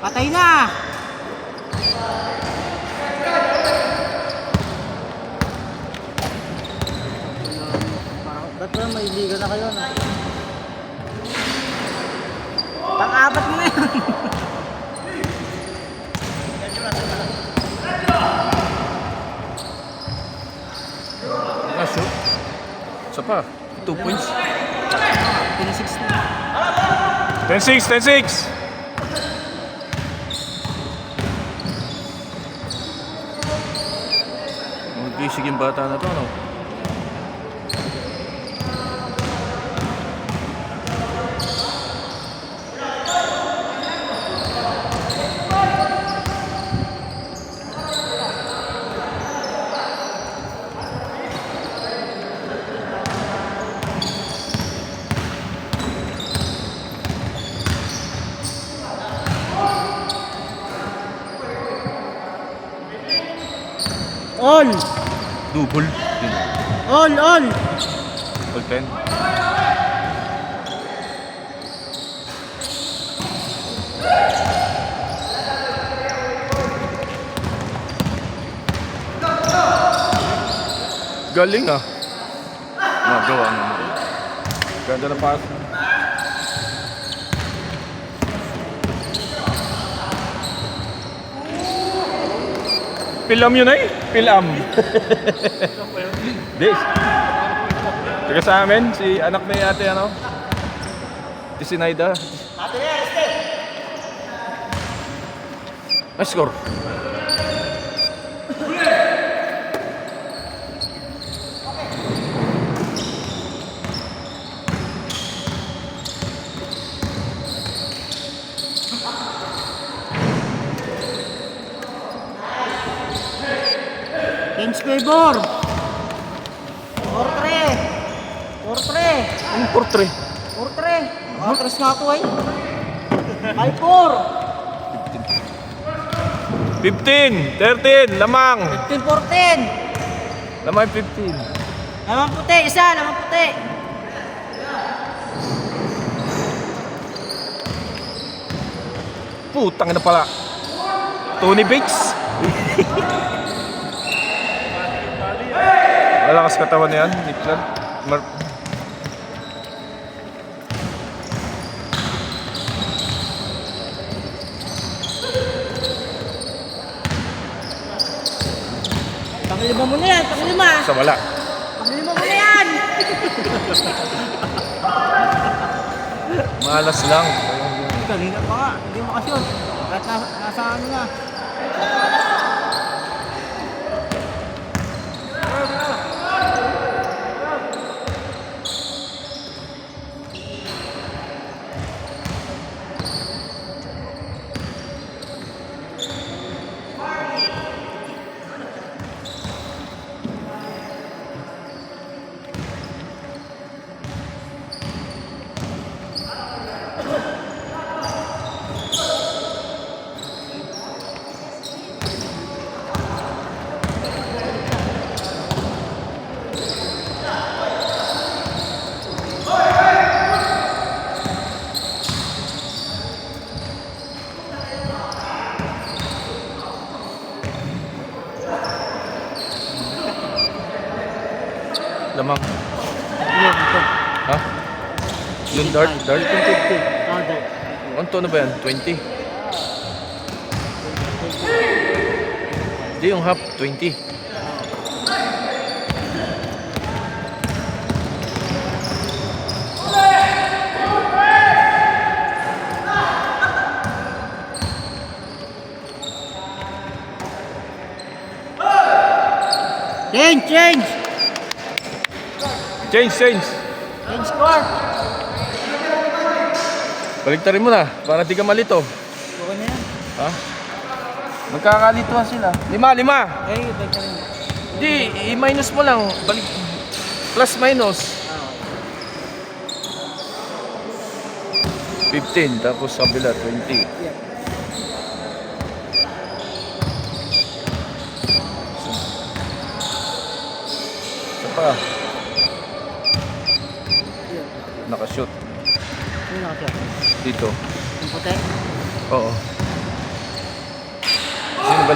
Patay na! Ba't ba may liga na kayo na? Pang-apat mo na yan! Shoot. Isa pa. 2 points. 26 na. 10-6, 10-6. Mag-isig yung bata na to, no? All! Double. All! All 10. Galing ah. Magawa naman. Ganda na pass. Pilam yun ay? Pilam. This. Taga sa amin, si anak ni ate ano? Si Sinaida. Ay, score. Kings favor! 4-3! 4-3! Anong portrait? 4-3! Atras nga ako ay! 5-4! 15, 13, lamang. 15-14! Lamang 15. Lamang puti! Isa! Lamang puti! Putang na pala. Tony Bakes. Malakas katawan na yan, Nicklan. Pakilima mo na yan! Pakilima! Sa wala. Pakilima mo na yan! Malas lang. Kanina pa nga, hindi makasyon. Kahit nasa ano na. Lamang. Ha? Yung dart? Dart? Anto na ba yan? 20? Hindi, yung half. 20. Change! Change! Change, change. Change score! Baliktarin mo na, para di ka malito. Okay na yan. Ha? Magkakalituhan sila. 5, 5. Eh, iba ka rin. Hindi, i-minus mo lang. Balik. Plus, minus. 15, tapos sa kabila, 20. Yeah. Isa pa. Yeah. Nakashoot. Sino nakasya? Dito. Yung puti? Oo.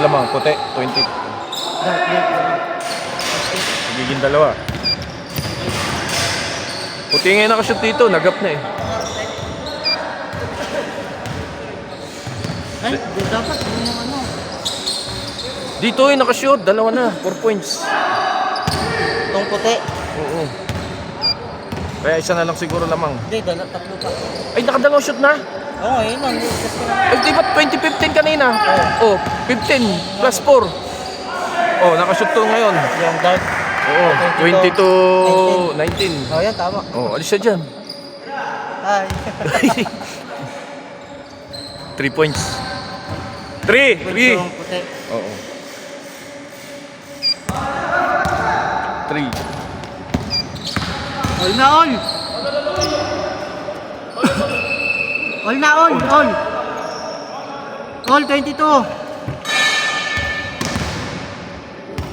lamang, puti, 20. Magiging dalawa. Puti nga yung nakashoot dito, nagap na eh. Ay, dapat yung ano. Dito yung nakashoot, dalawa na, 4 points. Itong puti. Oo. Kaya isa na lang siguro lamang. Hindi, tatlo pa. Ay, nakadalawang shoot na? Oo, yun lang. Ay, di ba 2015 kanina? Oh, 15 plus 4. Oh, nakashoot to ngayon. Yung dark. Oo, 20 to 19. Oh, yan, tama. Oh, alis siya dyan. Ay. 3 points. 3! 3! Yung puti. Oo. 3. All na all! All na all! All! All 22!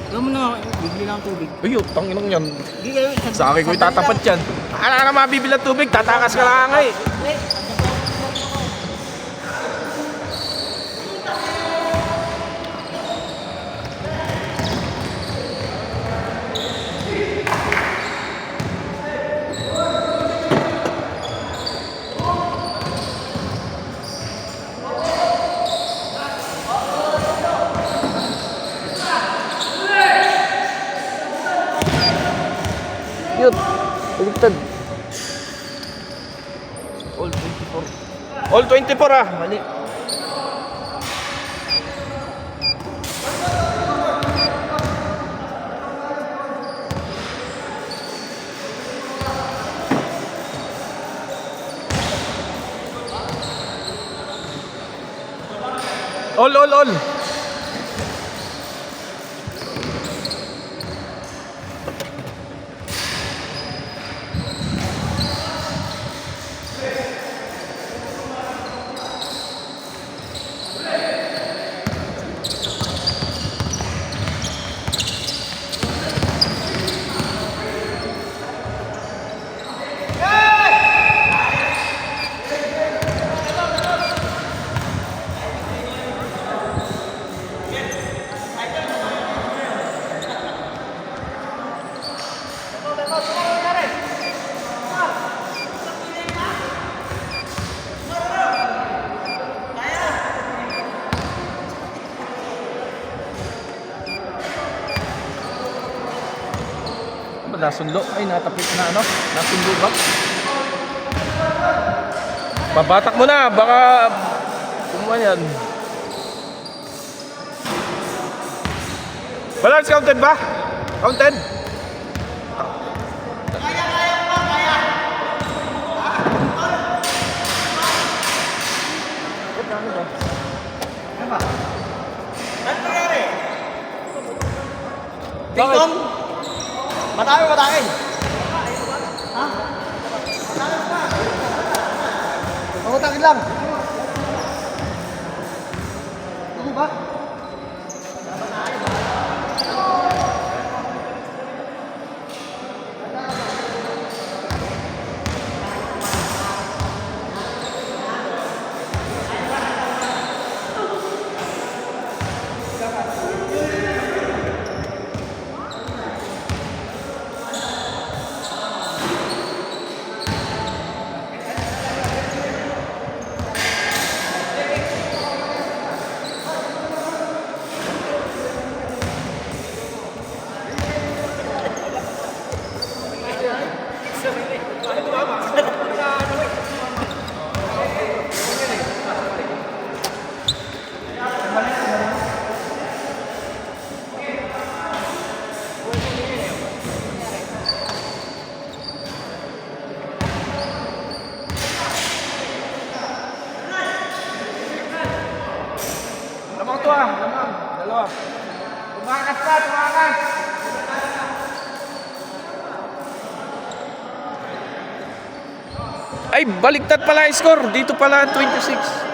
Gawin mo na, bigli lang tubig. Ay, tangin lang yan. Hindi kayo, Sa akin ko itatapat yan. Ala na mabibilang tubig, tatakas ka lang eh. Yun, baligtad. All 24. All 24 ah, mali. All. Nasunlo. Ay, natapit na ano? Nasunlo ba? Pabatak mo na. Baka kumuha yan. Balance counted ba? Counted? Bakit? Matami. Ha? Pangutakin lang. Ano ba? Lamang to ah. Lamang. Dalawa. Tumakas pa. Tumakas. Ay, baliktad pala yung score. Dito pala 26.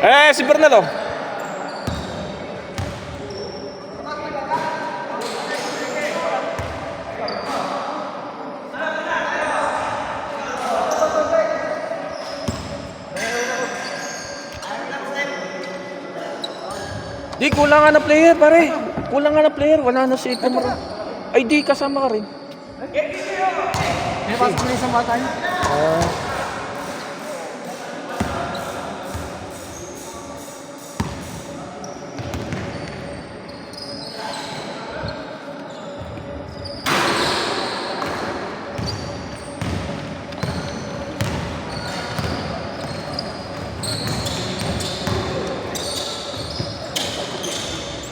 Si Bernardo. Di, kulang nga na player, pare. Kulang nga na player. Wala na si Pumaro. Ay, di, kasama ka rin. May pasok na isang bata niya.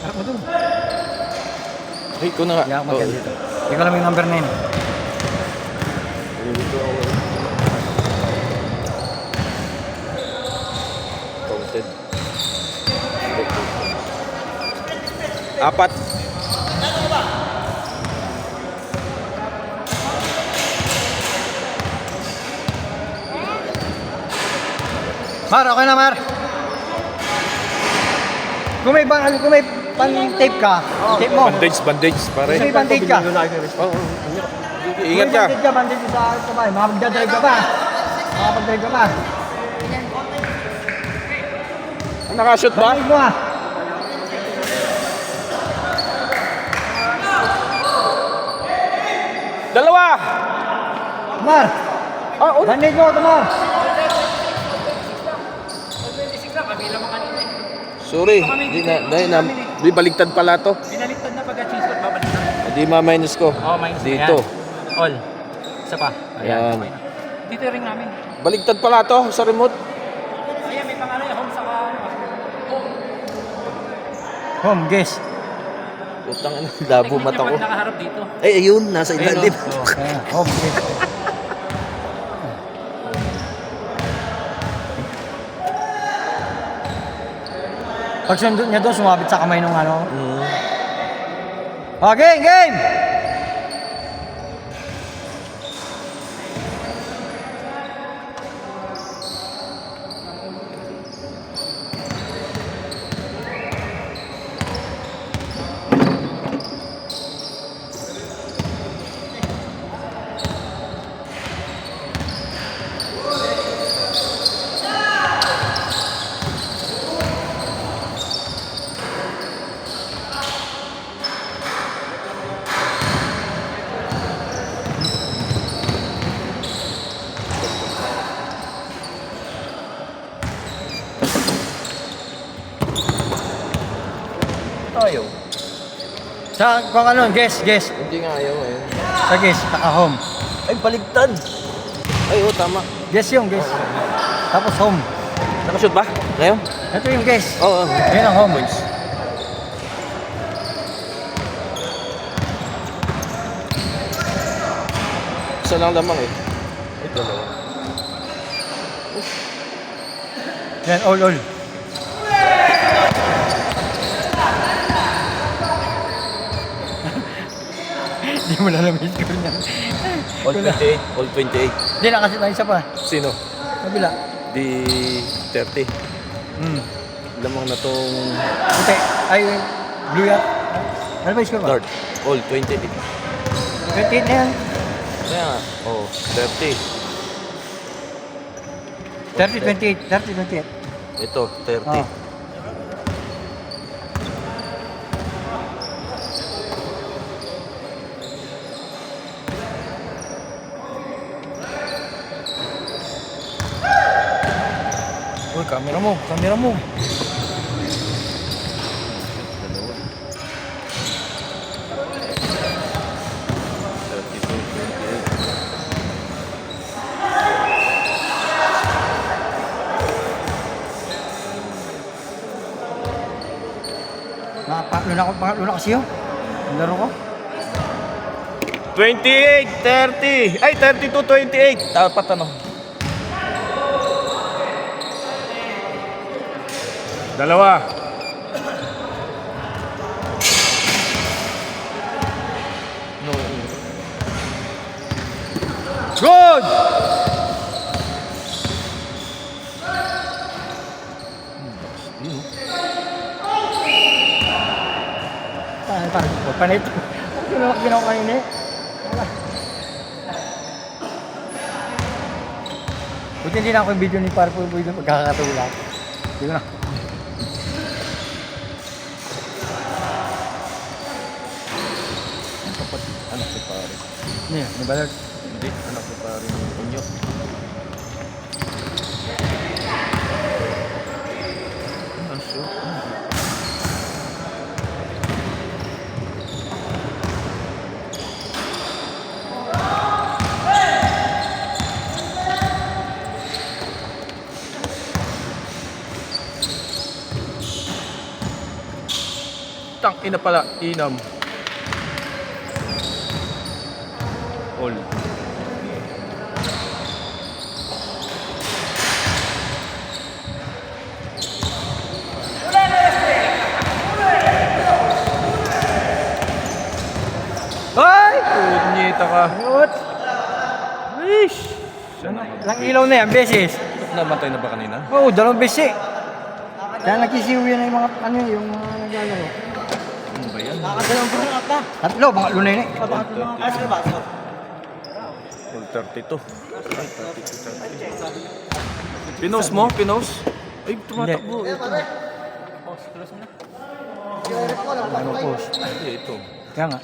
Harap mo dun. Ay, ikaw na nga. Yeah, maganda dito. Ikaw lang yung number 9. Counted. 4. Mar, okay na Mar. Kung may pan-tape ka, tape mo. Bandage, pare. Kung may bandage ka. Oo. Ingat ka. Kung may bandage ka sa bahay. Makapagdadrive ka pa. Makapagdrive ka pa. Nakashoot ba? Bandage mo ah. Dalawa! Mar, Oh. bandage mo ito Mar. Sorry. Di baligtad pala to. Pinaliktad na pagka-cheese babaliktad. Di ma-minus ko. Oh, minus. Dito. Ayan. All. Isa pa. Ayan. Okay na. Dito rin namin. Baligtad pala to sa remote. Ayan, may pangalan yung home sa Home, guess. Putang ina, labo mata ko. Nakaharap dito. Ay, ayun, nasa ilalim. Home, guess. Pag sundot niya doon, sumabit sa kamay nung ano. Oh, game, game! Ayaw. Sa kung ano, guess. Hindi nga ayaw eh. Sa guess, naka-home. Ay, baligtad. Ay, oh, tama. Guess yung guess. Tapos home. Nakashoot ba? Ngayon? Ito yung guess. Oo. Yan ang home. Isa lang lamang eh. Ay, dalawa. Yan, all. Hindi mo na alam yung score niya. All 28. All 28. Hindi, nakasit na isa pa. Sino? Kabila. Di 30. Lamang na tong Puti. Ay, blue yan. Ano ba yung score ba? third. All 28. 28 na yan. Kaya nga. Oh, 30. 30, 28. Ito, 30. Oh. Uy, camera mo. Pangatlo na kasi yun. Ang laro ko. 28, 30. Ay, 32, 28. Dapat ano? Dalawa. No. Good! parang huwag pa na ito. Ginawa kanina eh. Buti hindi na ako yung video ni Parpoy Boy doon pagkakatulak. Hindi ko na. Kapatid, anak ni pare. Ano ba? Hindi, anak ni pare ng kunyo. Sure. Tang ina pala, inam. All. Ay! Punyeta ka. What? Wish! Lang ilaw na yan, beses. Namatay na ba kanina? Oo, 2 beses eh. Kaya nagkisiwi na yung mga ano yung mga naglalaro. Ano ba yan? Nakakadalawang buwan ata. 3, mga lunay na eh. Sige ba? All 32. Ay, 32, 30. Pinos mo? Pinos? Ay, tumatakbo. Ito. Close mo na. Ano post? Ay, ito. Kaya nga.